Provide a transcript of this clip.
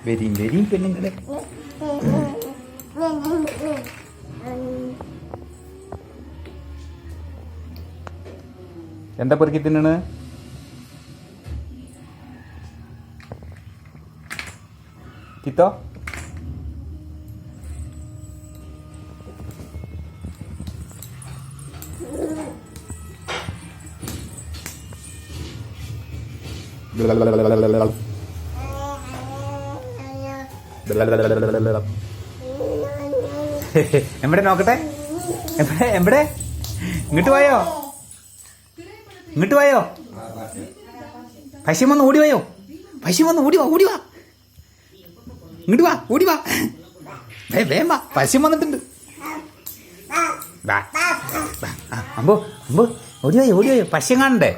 വരിയും വരിയും പെണ്ണുങ്ങളെ. എന്താ പെറുക്കി തിന്നണ്? ചിത്തോ എവിടെ നോക്കട്ടെ? എവിടെ? ഇങ്ങോട്ട് പോയോ? ഇങ്ങോട്ട് പോയോ? പശു വന്ന് ഓടി പോയോ? പശു വന്ന് ഓടി വാ, ഓടി വാ, ഇങ്ങോട്ട് വാ, ഓടി വാ, വേം വാ, പശു വന്നിട്ടുണ്ട്. അമ്പോ അമ്പോ ഓടി പോയോ, ഓടി പോയോ? പശു കാണണ്ടേ?